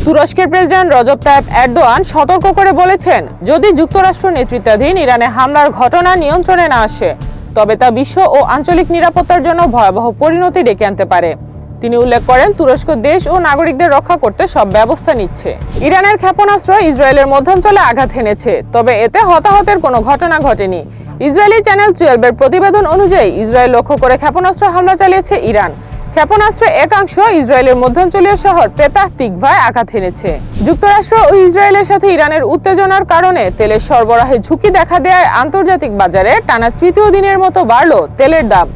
তুরস্কের president Recep Tayyip Erdogan সতর্ক করে বলেছেন, যদি যুক্তরাষ্ট্র নেতৃত্বাধীন ইরানে হামলার ঘটনা নিয়ন্ত্রণে না আসে তবে তা বিশ্ব ও আঞ্চলিক নিরাপত্তার জন্য ভয়াবহ পরিণতি ডেকে আনতে পারে। তিনি উল্লেখ করেন, তুরস্ক দেশ ও নাগরিকদের রক্ষা করতে সব ব্যবস্থা নিচ্ছে। ইরানের ক্ষেপণাস্ত্র ইসরায়েলের মধ্যাঞ্চলে আঘাত হেনেছে, তবে এতে হতাহতের কোনো ঘটনা ঘটেনি। ইসরায়েলি চ্যানেল 12 এর প্রতিবেদন অনুযায়ী ইসরায়েল লক্ষ্য করে ক্ষেপণাস্ত্র হামলা চালিয়েছে ইরান। ক্ষেপণাস্ত্রের একাংশ ইসরায়েলের মধ্যাঞ্চলীয় শহর পেতাহ তিকভায় আঘাত হেনেছে। যুক্তরাষ্ট্র ও ইসরায়েলের সাথে ইরানের উত্তেজনার কারণে তেলের সরবরাহে ঝুঁকি দেখা দেওয়ায় আন্তর্জাতিক বাজারে টানা তৃতীয় দিনের মতো বাড়ল তেলের দাম।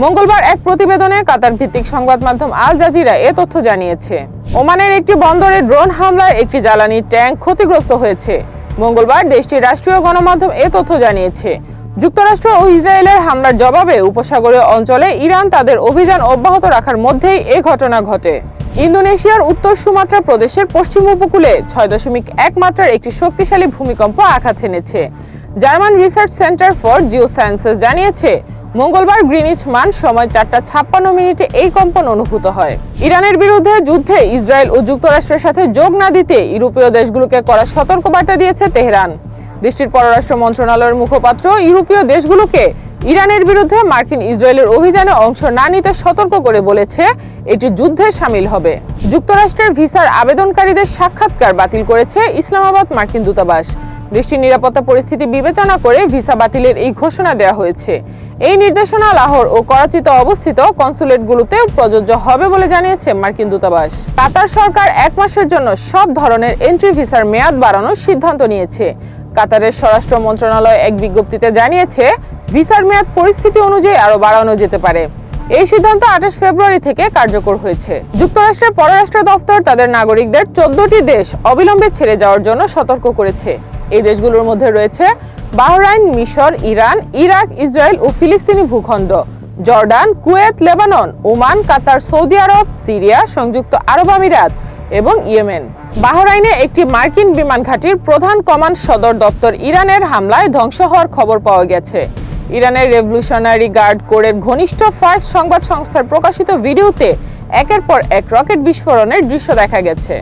মঙ্গলবার এক প্রতিবেদনে কাতার ভিত্তিক সংবাদ মাধ্যম আল জাজিরা এ তথ্য জানিয়েছে। ওমানের একটি বন্দরে ড্রোন হামলায় একটি জ্বালানি ট্যাঙ্ক ক্ষতিগ্রস্ত হয়েছে। মঙ্গলবার দেশটির রাষ্ট্রীয় গণমাধ্যম এ তথ্য জানিয়েছে। যুক্তরাষ্ট্র ও ইসরায়েলের হামলার জবাবে উপসাগরীয় অঞ্চলে ইরান তাদের অভিযান অব্যাহত রাখার মধ্যেই এ ঘটনা ঘটে। ইন্দোনেশিয়ার উত্তর সুমাত্রা প্রদেশের পশ্চিম উপকূলে 6.1 মাত্রার একটি শক্তিশালী ভূমিকম্প আঘাত হেনেছে। German research centre for geosciences জানিয়েছে, মঙ্গলবার গ্রিনিচ মান সময় 4:56 এই কম্পন অনুভূত হয়। ইরানের বিরুদ্ধে যুদ্ধে ইসরায়েল ও যুক্তরাষ্ট্রের সাথে যোগ না দিতে ইউরোপীয় দেশগুলোকে কড়া সতর্কবার্তা দিয়েছে তেহরান। দেশটির পররাষ্ট্র মন্ত্রণালয়ের মুখপাত্র ইউরোপীয় দেশগুলোকে ইরানের বিরুদ্ধে মার্কিন ইসরায়েলের অভিযানে অংশ না নিতে সতর্ক করে বলেছে, এটি যুদ্ধে শামিল হবে। যুক্তরাষ্ট্রের ভিসার আবেদনকারীদের সাক্ষাৎকার বাতিল করেছে ইসলামাবাদ মার্কিন দূতাবাস। দেশটির নিরাপত্তা পরিস্থিতি বিবেচনা করে ভিসা বাতিলের এই ঘোষণা দেওয়া হয়েছে। এই নির্দেশনা লাহোর ও করাচিতে অবস্থিত কনসুলেটগুলোতেও প্রযোজ্য হবে বলে জানিয়েছে মার্কিন দূতাবাস। কাতার সরকার 1 মাসের জন্য সব ধরনের এন্ট্রি ভিসার মেয়াদ বাড়ানোর সিদ্ধান্ত নিয়েছে। কাতারের স্বরাষ্ট্র মন্ত্রণালয় এক বিজ্ঞপ্তিতে জানিয়েছে, ভিসার মেয়াদ পরিস্থিতি অনুযায়ী আরও বাড়ানো যেতে পারে। এই সিদ্ধান্ত 28 ফেব্রুয়ারি থেকে কার্যকর হয়েছে। যুক্তরাষ্ট্রের পররাষ্ট্র দফতর তাদের নাগরিকদের 14টি দেশ অবিলম্বে ছেড়ে যাওয়ার জন্য সতর্ক করেছে। এই দেশগুলোর মধ্যে রয়েছে বাহরাইন, মিশর, ইরান, ইরাক, ইসরায়েল ও ফিলিস্তিনি ভূখণ্ড, জর্ডান, কুয়েত, লেবানন, ওমান, কাতার, সৌদি আরব, সিরিয়া, সংযুক্ত আরব আমিরাত এবং ইয়েমেন। বাহরাইনে একটি মার্কিন বিমান ঘাঁটির প্রধান কমান্ড সদর দপ্তর ইরানের হামলায় ধ্বংস হওয়ার খবর পাওয়া গেছে। ইরানের রেভলিউশনারি গার্ড কোরের ঘনিষ্ঠ ফার্স সংবাদ সংস্থার প্রকাশিত ভিডিওতে একের পর এক রকেট বিস্ফোরণের দৃশ্য দেখা গেছে।